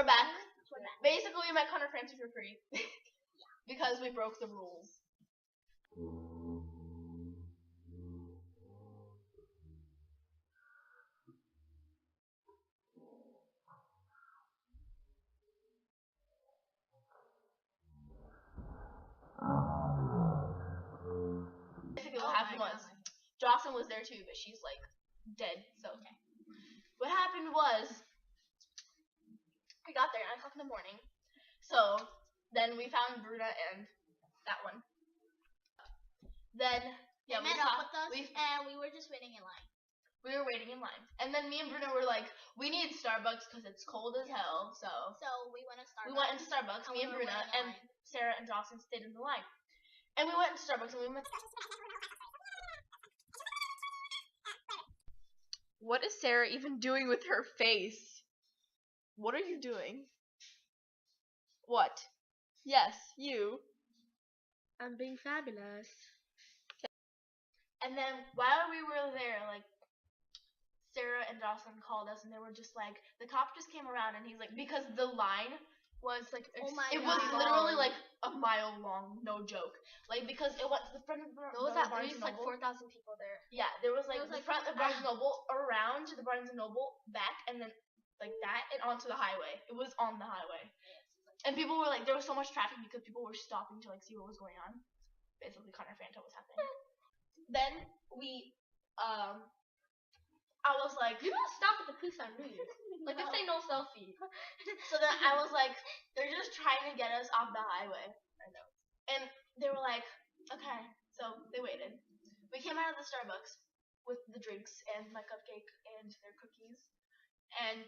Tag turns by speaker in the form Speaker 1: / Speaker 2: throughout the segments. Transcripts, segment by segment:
Speaker 1: We're back. Basically, we met Connor Franta for free because we broke the rules. Basically, what happened was Jocelyn was there too, but she's like dead. So what happened was we got there at 9 o'clock in the morning. So then we found Brenda and that one. Then
Speaker 2: they met up with us, and we were just waiting in line.
Speaker 1: We were waiting in line, and then me and Brenda were like, we need Starbucks because it's cold as hell. So
Speaker 2: we went to Starbucks.
Speaker 1: We went into Starbucks. Me and Brenda and Sarah and Jocelyn stayed in the line, and we went to Starbucks and we met. What is Sarah even doing with her face? What are you doing? What? Yes, you.
Speaker 3: I'm being fabulous.
Speaker 1: And then while we were there, like, Sarah and Jocelyn called us and they were just like, the cop just came around and he's like, because the line was like, it was literally like a mile long, no joke. Like, because it went to the front of the
Speaker 3: There was at least like 4,000 people there.
Speaker 1: Yeah, there was like the front of Barnes & Noble, around the Barnes & Noble, back, and then like that, and onto the highway. It was on the highway. And people were like, there was so much traffic because people were stopping to like see what was going on. Basically, Connor Franta was happening. Then we, I was like,
Speaker 3: you don't stop at the police sign, do you? Like, this ain't no selfie.
Speaker 1: So then I was like, they're just trying to get us off the highway. I know. And they were like, okay. So they waited. We came out of the Starbucks with the drinks and my cupcake and their cookies. And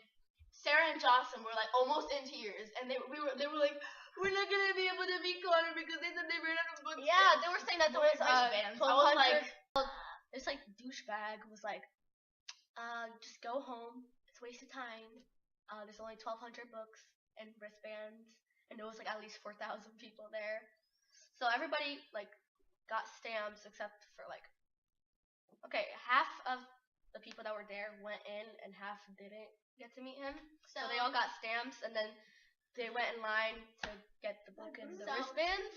Speaker 1: Sarah and Jocelyn were like almost in tears, and they were like, we're not gonna be able to meet Connor because they said they ran out of books.
Speaker 3: Yeah, they were saying that there was
Speaker 1: I was like,
Speaker 3: this like douchebag was like, just go home. It's a waste of time. There's only 1,200 books and wristbands, and there was like at least 4,000 people there. So everybody like got stamps except for like, okay, half of the people that were there went in and half didn't get to meet him. So they all got stamps, and then they went in line to get the book and the wristbands.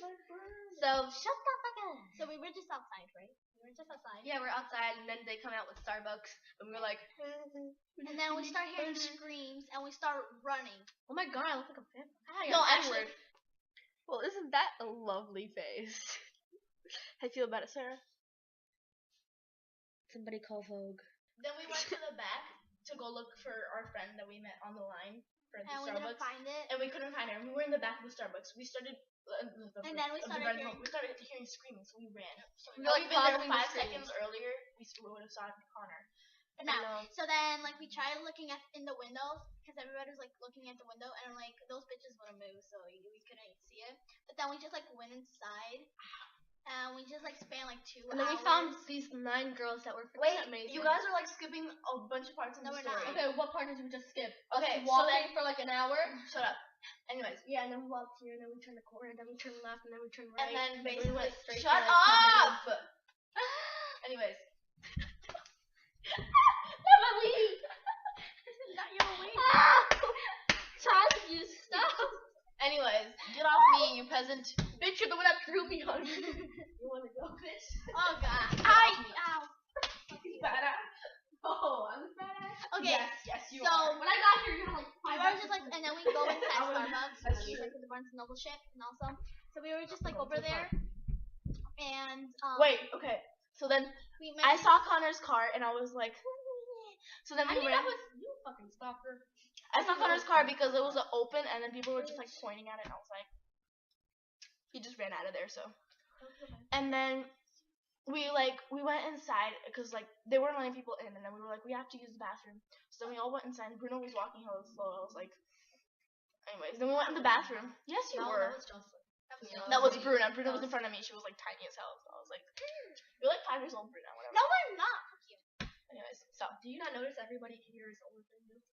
Speaker 3: So shut the fuck up.
Speaker 2: So we were just outside, right? We were just outside.
Speaker 3: Yeah, we're outside, and then they come out with Starbucks, and we were like,
Speaker 2: and then we start hearing screams, and we start running.
Speaker 3: oh my god, I look like a vampire.
Speaker 1: no, actually. Well, isn't that a lovely face? How do you feel about it, Sarah?
Speaker 3: Somebody call Vogue.
Speaker 1: Then we went to the back to go look for our friend that we met on the line for the Starbucks.
Speaker 2: And we didn't find it.
Speaker 1: And we couldn't find her. We were in the back of the Starbucks. We started.
Speaker 2: And then we started
Speaker 1: hearing screaming, so we ran. So
Speaker 3: we were like
Speaker 1: there
Speaker 3: following
Speaker 1: 5 seconds earlier, we would have saw Connor.
Speaker 2: So then, like, we tried looking in the window because everybody was like looking at the window, and like those bitches wouldn't move, so we couldn't see it. But then we just like went inside, and we just like spent like 2 hours.
Speaker 3: And then we found these 9 girls that were amazing.
Speaker 1: You guys are like skipping a bunch of parts in the story.
Speaker 3: Not. Okay, what part did we just skip?
Speaker 1: Okay,
Speaker 3: walking for like an hour.
Speaker 1: Shut up. Anyways,
Speaker 3: yeah, and then we walked here, and then we turned the corner, and then we turned left, and then we turned right.
Speaker 1: And then basically,
Speaker 3: we went straight.
Speaker 1: Shut up! Anyways.
Speaker 3: Leave.
Speaker 2: Not your weed.
Speaker 3: Child, you stop.
Speaker 1: Anyways, get off me, you peasant.
Speaker 3: Bitch, you're the one that threw me on you. You wanna go, bitch?
Speaker 2: Oh god. Ow.
Speaker 1: He's badass. Oh, I'm badass.
Speaker 2: Okay.
Speaker 1: Yes, you
Speaker 2: so
Speaker 1: are.
Speaker 3: When I got here, you had like 5
Speaker 2: we were just like, and then we go inside Starbucks, which is like the Barnes & Noble shit, and also, so we were just like over there, and
Speaker 1: wait, okay. So then I saw Connor's car, and I was like, so then
Speaker 3: that was you fucking stalker.
Speaker 1: I saw Connor's car because it was open, and then people were just like pointing at it, and I was like, he just ran out of there. So, and then we went inside because like they weren't letting people in, and then we were like, we have to use the bathroom. So then we all went inside. And Bruno was walking hella slow. I was like, anyways, then we went in the bathroom. Yes, you were.
Speaker 3: That was Jocelyn.
Speaker 1: That was Bruna. Bruna was in front of me. She was like tiny as hell. So I was like, you're like 5 years old, Bruna. Whatever.
Speaker 2: no, I'm not. Fuck you.
Speaker 1: Anyways, so
Speaker 3: Do you not notice everybody here is older than you?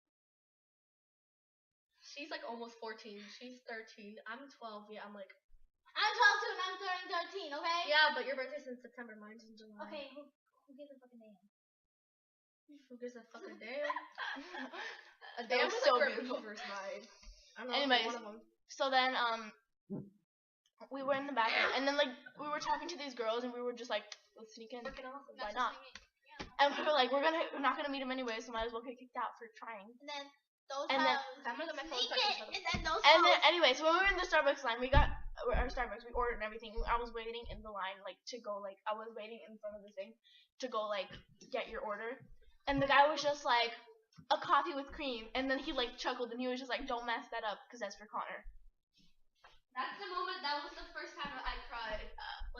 Speaker 3: She's like almost 14. She's 13. I'm 12. Yeah, I'm like.
Speaker 2: I'm 12 too, and I'm turning 13. Okay.
Speaker 3: Yeah, but your birthday's in September. Mine's in July.
Speaker 2: Okay. Who gives a fucking damn?
Speaker 3: Who gives a fucking damn? A
Speaker 1: That
Speaker 3: damn
Speaker 1: was
Speaker 3: is
Speaker 1: so
Speaker 3: like for
Speaker 1: beautiful.
Speaker 3: Beaver's vibe. I don't know.
Speaker 1: Anyways,
Speaker 3: One of them.
Speaker 1: so then we were in the bathroom, and then like we were talking to these girls, and we were just like, let's sneak in. Why not? And we were like, we're not gonna meet him anyway, so might as well get kicked out for trying.
Speaker 2: And then those
Speaker 1: And then-
Speaker 2: I'm gonna get my phone.
Speaker 1: And then anyway, so when we were in the Starbucks line, we got our Starbucks, we ordered and everything. I was waiting in the line like to go like I was waiting in front of the thing to go like get your order, and the guy was just like a coffee with cream, and then he like chuckled and he was just like, don't mess that up because that's for Connor.
Speaker 3: That's the moment. That was the first time I cried.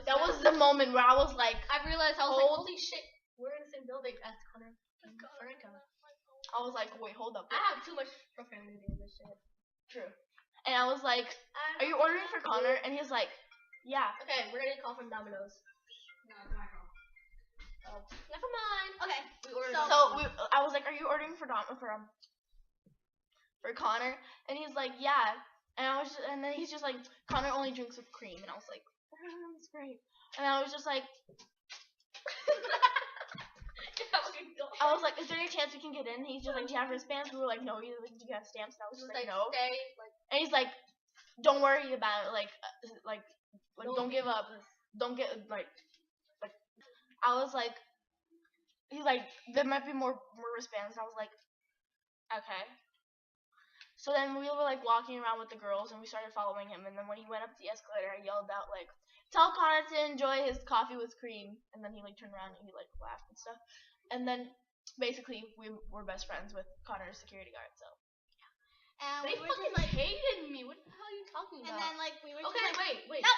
Speaker 1: That was the moment where I was like,
Speaker 3: I realized I was like, holy shit, we're in the same building as Connor and Franta.
Speaker 1: I was like, wait, hold up.
Speaker 3: I have too much profanity in this shit.
Speaker 1: True. And I was like, are you ordering for Connor? And he was like, yeah.
Speaker 3: Okay, we're getting a call from Domino's. No, it's my call. Oh, never mind.
Speaker 2: Okay.
Speaker 3: We ordered.
Speaker 1: I was like, are you ordering for Connor? And he's like, yeah. And then he's just like, Connor only drinks with cream. And I was like, that's great. And I was just like, I was like, is there any chance we can get in? He's just like, do you have wristbands? We were like, no. He's like, do you have stamps? And I was just like, no.
Speaker 3: Stay,
Speaker 1: And he's like, don't worry about it. Like don't give up. Don't get like. I was like, he's like, there might be more wristbands. And I was like, okay. So then we were like walking around with the girls, and we started following him. And then when he went up the escalator, I yelled out like, tell Connor to enjoy his coffee with cream. And then he like turned around and he like laughed and stuff. And then basically we were best friends with Connor's security guard. So
Speaker 2: And
Speaker 3: they
Speaker 2: we were
Speaker 3: fucking
Speaker 2: just like,
Speaker 3: hated me. What the hell are you talking about?
Speaker 2: and then like we were
Speaker 3: okay,
Speaker 2: just like,
Speaker 3: wait.
Speaker 2: No.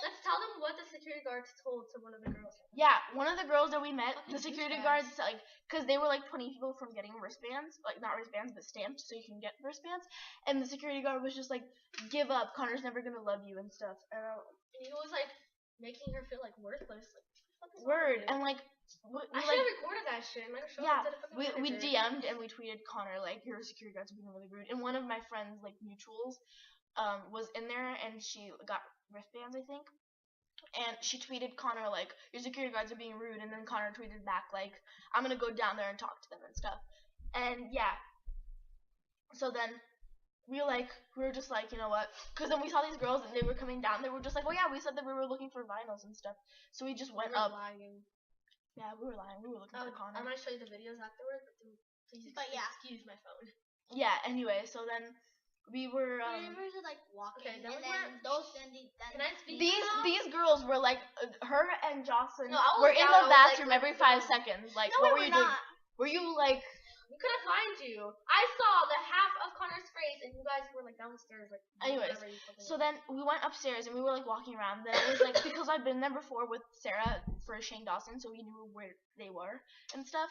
Speaker 3: Let's tell them what the security guards told to one of the girls.
Speaker 1: yeah, one of the girls that we met,
Speaker 3: Fucking
Speaker 1: the security
Speaker 3: douchebags.
Speaker 1: guards like, cause they were like putting people from getting wristbands, like not wristbands but stamps, so you can get wristbands. And the security guard was just like, give up, Connor's never gonna love you and stuff. And
Speaker 3: And he was like making her feel like worthless. Like, what the fuck is
Speaker 1: word
Speaker 3: wrong with you?
Speaker 1: and like.
Speaker 3: I should have recorded that shit. Like,
Speaker 1: Yeah, we DM'd and we tweeted Connor like, your security guards are being really rude. And one of my friends like mutuals was in there and she got wristbands, I think. And she tweeted Connor like, your security guards are being rude. And then Connor tweeted back like, I'm gonna go down there and talk to them and stuff. And yeah, so then we were just like, you know what? Because then we saw these girls and they were coming down. They were just like, oh yeah, we said that we were looking for vinyls and stuff. So we just went up.
Speaker 3: Lying.
Speaker 1: Yeah, we were lying. We were looking for Connor.
Speaker 3: I'm gonna show you the videos afterwards. But
Speaker 2: yeah.
Speaker 3: Excuse my phone.
Speaker 1: Yeah. Anyway, so then we were.
Speaker 2: we were just like walking,
Speaker 3: Okay, then
Speaker 2: and
Speaker 3: we
Speaker 2: then
Speaker 3: were-
Speaker 2: those then
Speaker 3: Can I speak?
Speaker 1: These girls were like her and Jocelyn
Speaker 3: No, I was
Speaker 1: were in
Speaker 3: down,
Speaker 1: the
Speaker 3: I was like,
Speaker 1: bathroom
Speaker 3: let's
Speaker 1: every
Speaker 3: go.
Speaker 1: 5 seconds. Like,
Speaker 2: No,
Speaker 1: what
Speaker 2: we
Speaker 1: were you
Speaker 2: were
Speaker 1: doing?
Speaker 2: not.
Speaker 1: Were you like?
Speaker 3: We couldn't find you. I saw the half of Connor's face, and you guys were like downstairs, like.
Speaker 1: Anyways,
Speaker 3: whatever you fucking
Speaker 1: so
Speaker 3: did.
Speaker 1: then we went upstairs and we were like walking around. Then it was like because I'd been there before with Sarah for Shane Dawson, so we knew where they were and stuff.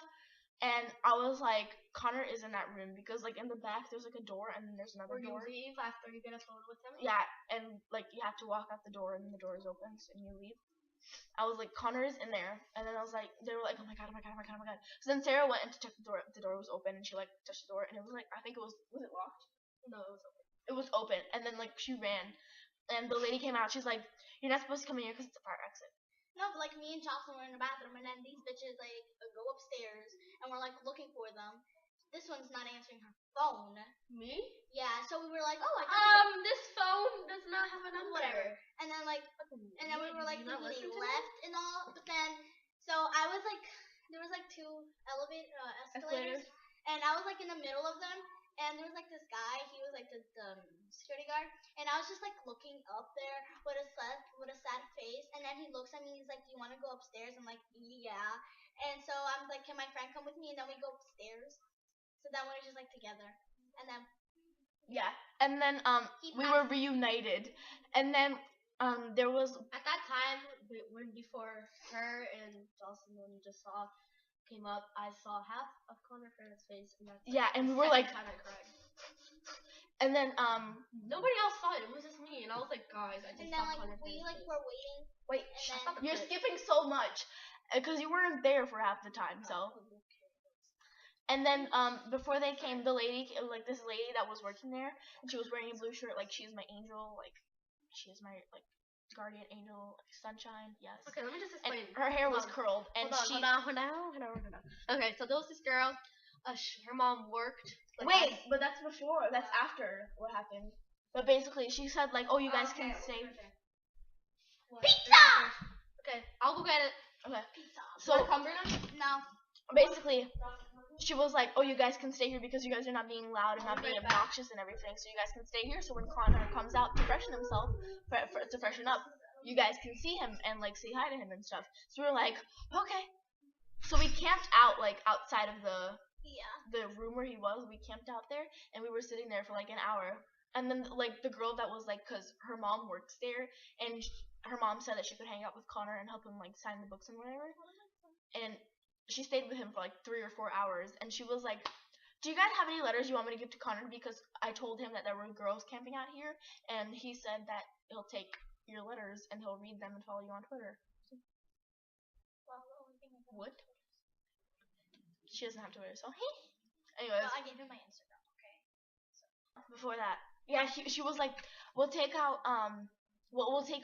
Speaker 1: And I was like, Connor is in that room because like in the back there's like a door and then there's another
Speaker 3: Or you
Speaker 1: door.
Speaker 3: leave after you get a photo with him.
Speaker 1: Yeah, and like you have to walk out the door and then the door is open and you leave. I was like, Connor is in there, and then I was like, they were like, oh my god. So then Sarah went in to check the door. The door was open, and she like touched the door, and it was like, I think was it locked?
Speaker 3: No, it was open.
Speaker 1: It was open, and then like she ran, and the lady came out. She's like, you're not supposed to come in here because it's a fire exit.
Speaker 2: No, but like me and Jocelyn were in the bathroom, and then these bitches like go upstairs, and we're like looking for them. This one's not answering her phone.
Speaker 3: Me?
Speaker 2: Yeah, so we were like, oh, I think
Speaker 3: This phone does not have a number.
Speaker 2: whatever. And then like, and then we were like
Speaker 3: Did you not
Speaker 2: thinking they
Speaker 3: listen to me?
Speaker 2: left and all, but then so I was like, there was like two escalators, and I was like in the middle of them, and there was like this guy. He was like the security guard, and I was just like looking up there with a sad face, and then he looks at me. He's like, "Do you want to go upstairs?" I'm like, "Yeah." And so I'm like, "Can my friend come with me?" And then we go upstairs. So then we were just like together, and then
Speaker 1: Yeah, and then we were reunited, and then there was
Speaker 3: At that time, when before her and Jocelyn, when you just saw, came up, I saw half of Connor Farrah's face, and that's
Speaker 1: yeah, and we
Speaker 3: the
Speaker 1: were like,
Speaker 3: second time I cried.
Speaker 1: and then
Speaker 3: Nobody else saw it. It was just me, and I was like, guys, I just
Speaker 2: and then
Speaker 3: saw
Speaker 2: like
Speaker 3: Connor
Speaker 2: we
Speaker 3: Farrah's
Speaker 2: like
Speaker 3: face.
Speaker 2: were waiting,
Speaker 1: wait,
Speaker 2: and
Speaker 1: shut
Speaker 2: then
Speaker 1: up. You're skipping so much because you weren't there for half the time, so. And then before they came, the lady, like this lady that was working there, and she was wearing a blue shirt, like she's my angel, like she is my like guardian angel, like sunshine, yes.
Speaker 3: Okay, let me just
Speaker 1: And
Speaker 3: explain.
Speaker 1: her hair was
Speaker 3: Hold on.
Speaker 1: curled, and
Speaker 3: Hold on. Okay, so there was this girl. Her mom worked. Like,
Speaker 1: Wait, but that's before. That's after what happened. happened. But basically, she said like, "Oh, you guys can stay."
Speaker 2: Pizza.
Speaker 3: Okay, I'll go get it.
Speaker 1: Okay.
Speaker 2: Pizza.
Speaker 1: So
Speaker 3: come, Brenda?
Speaker 2: No.
Speaker 1: basically, she was like, "Oh, you guys can stay here because you guys are not being loud and not being obnoxious and everything. So you guys can stay here. So when Connor comes out to freshen himself, to freshen up, you guys can see him and like say hi to him and stuff." So we were like, "Okay." So we camped out like outside of the room where he was. We camped out there and we were sitting there for like an hour. And then like the girl that was like, cause her mom works there, and her mom said that she could hang out with Connor and help him like sign the books and whatever. And she stayed with him for like 3 or 4 hours, and she was like, "Do you guys have any letters you want me to give to Connor? Because I told him that there were girls camping out here, and he said that he'll take your letters and he'll read them and follow you on Twitter." What? She doesn't have Twitter, so anyways.
Speaker 2: Well, I gave him my Instagram. Okay.
Speaker 1: Before that, yeah, she was like, "We'll take out we'll take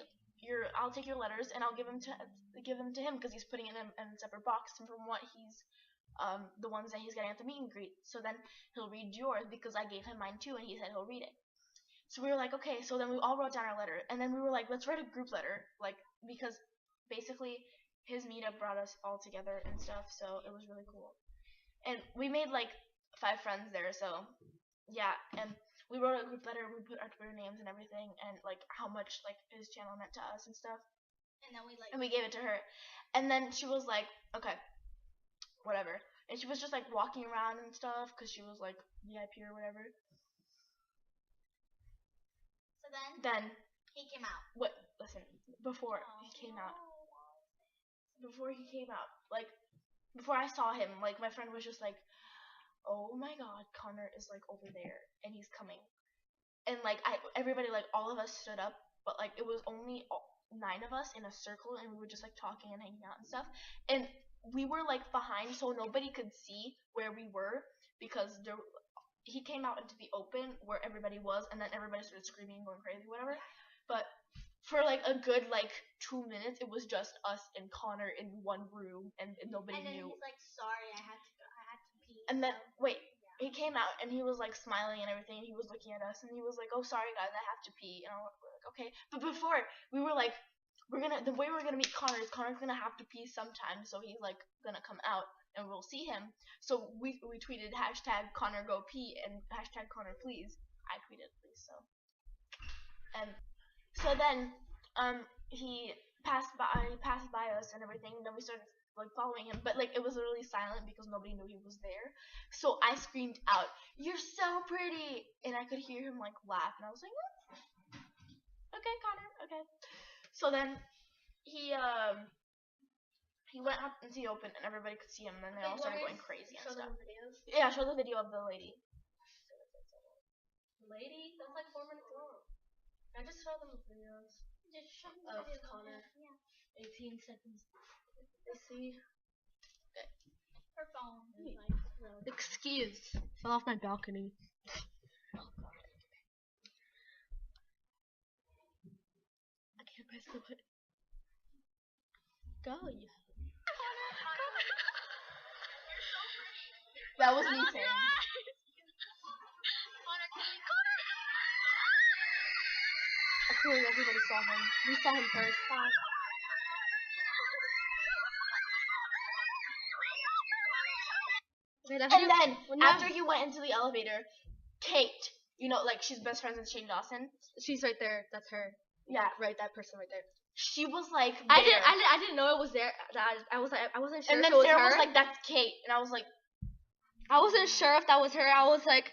Speaker 1: I'll take your letters and I'll give them to him because he's putting it in a separate box from what he's the ones that he's getting at the meet and greet. So then he'll read yours because I gave him mine too, and he said he'll read it." So we were like, "Okay." So then we all wrote down our letter, and then we were like, "Let's write a group letter," like because basically his meetup brought us all together and stuff, so it was really cool. And we made like 5 friends there, so yeah. And we wrote a group letter. We put our Twitter names and everything, and like how much like his channel meant to us and stuff.
Speaker 2: And then
Speaker 1: we gave it to her. And then she was like, "Okay, whatever." And she was just like walking around and stuff because she was like VIP or whatever.
Speaker 2: So
Speaker 1: then
Speaker 2: he came out.
Speaker 1: Listen, before he came out, like before I saw him, like my friend was just like, "Oh my God, Connor is like over there and he's coming." And like everybody, like all of us stood up, but like it was only 9 of us in a circle, and we were just like talking and hanging out and stuff. And we were like behind, so nobody could see where we were because he came out into the open where everybody was, and then everybody started screaming, going crazy, whatever. But for like a good like 2 minutes, it was just us and Connor in one room, and nobody
Speaker 2: And then
Speaker 1: knew.
Speaker 2: he's like, "Sorry, I had to pee."
Speaker 1: And then he came out and he was like smiling and everything. And he was looking at us and he was like, "Oh, sorry guys, I have to pee." And we're like, "Okay." But before we were like, the way we're gonna meet Connor is Connor's gonna have to pee sometime, so he's like gonna come out and we'll see him. So we tweeted #ConnorGoPee and #ConnorPlease. I tweeted please, so. And so then he passed by us and everything, and then we started like following him, but like it was really silent because nobody knew he was there. So I screamed out, "You're so pretty!" And I could hear him like laugh, and I was like, "Okay, Connor, okay." So then he went out into the open and everybody could see him, and then they all started going crazy and stuff. Yeah, show the video of the lady.
Speaker 3: Lady? That's like 4 minutes long. I just saw them videos of Connor.
Speaker 2: Yeah.
Speaker 3: 18 seconds. Let's see.
Speaker 2: Her phone is like.
Speaker 3: Excuse. Fell off my balcony. I can't press the button. Go, yeah.
Speaker 1: That was me saying.
Speaker 3: I feel like everybody saw him. We saw him first.
Speaker 1: And then after he went into the elevator, Kate, like she's best friends with Shane Dawson.
Speaker 3: She's right there. That's her.
Speaker 1: Yeah,
Speaker 3: right. That person right there.
Speaker 1: She was like, there.
Speaker 3: I didn't know it was there. I wasn't sure.
Speaker 1: And then
Speaker 3: if it was
Speaker 1: Sarah
Speaker 3: her.
Speaker 1: was like, "That's Kate," and I was like,
Speaker 3: I wasn't sure if that was her. I was like,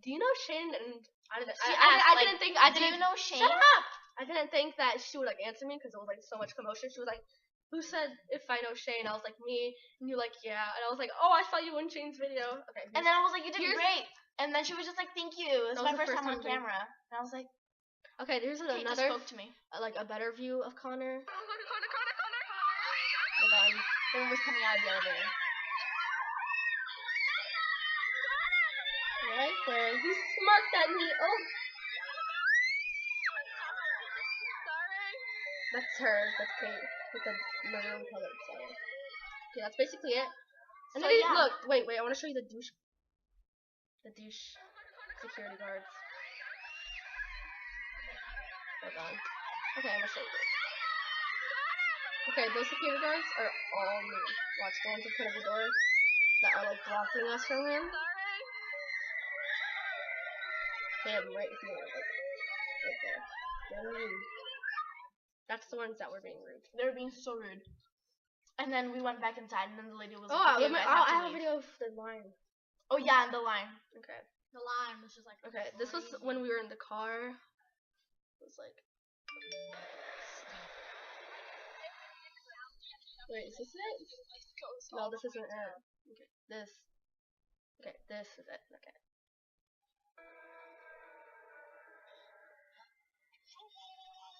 Speaker 3: "Do you know Shane?" And I didn't think.
Speaker 1: "Do you know Shane?"
Speaker 3: Shut up! I didn't think that she would like answer me because it was like so much commotion. She was like, "Who said if I know Shane?" I was like, "Me." And you're like, "Yeah." And I was like, "Oh, I saw you in Shane's video." Okay.
Speaker 1: And then I was like, "You did great." And then she was just like, "Thank you. It's my first time on camera." And I was like,
Speaker 3: "Okay, there's
Speaker 1: Kate
Speaker 3: another."
Speaker 1: Just spoke to me.
Speaker 3: Like a better view of Connor.
Speaker 1: Hold on. Someone was coming out of the elevator.
Speaker 3: Right there. He smirked at me. Oh. That's her. That's Kate with the maroon color. So, okay, that's basically it. And
Speaker 1: So,
Speaker 3: then
Speaker 1: yeah.
Speaker 3: look, wait. I want to show you the douche security guards. Hold on. Okay, I'm gonna show you. Okay, those security guards are all me. Watch, the ones in front of the door that are like blocking us from him. Him right here, like right there. They're rude. That's the ones that were being rude.
Speaker 1: They were being so rude. And then we went back inside, and then the lady was
Speaker 3: Oh,
Speaker 1: like, okay, you guys have to
Speaker 3: I have a
Speaker 1: leave.
Speaker 3: video of the line.
Speaker 1: Oh yeah, and the line.
Speaker 3: Okay.
Speaker 2: The line was just like.
Speaker 3: Okay, this was when we were in the car. It was like. Wait, is this it? No, this isn't it. Okay, this. Okay, this is it. Okay.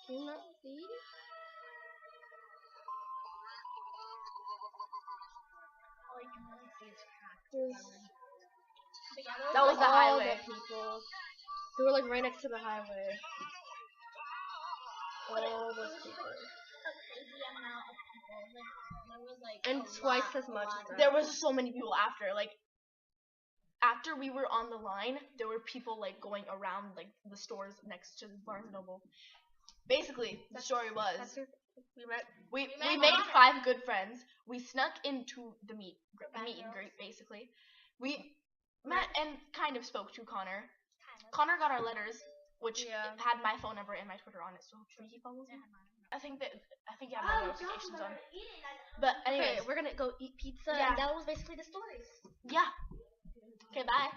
Speaker 3: Can you not see?
Speaker 2: All you can really see is tracks.
Speaker 1: That was the
Speaker 3: all
Speaker 1: highway.
Speaker 3: the people who were like right next to the highway. All those people.
Speaker 2: A crazy amount of people. There was like.
Speaker 3: And twice as much as that.
Speaker 1: There was so many people after. Like, after we were on the line, there were people like going around like the stores next to Barnes & Noble. Basically, the story was we made 5 good friends. We snuck into the meet and greet. Basically, we met and kind of spoke to Connor. Connor got our letters, which had my phone number and my Twitter on it. So should he follow me? I think you have my notifications on. But anyway,
Speaker 3: we're gonna go eat pizza.
Speaker 1: Yeah.
Speaker 3: And that was basically the stories.
Speaker 1: Yeah. Okay, bye.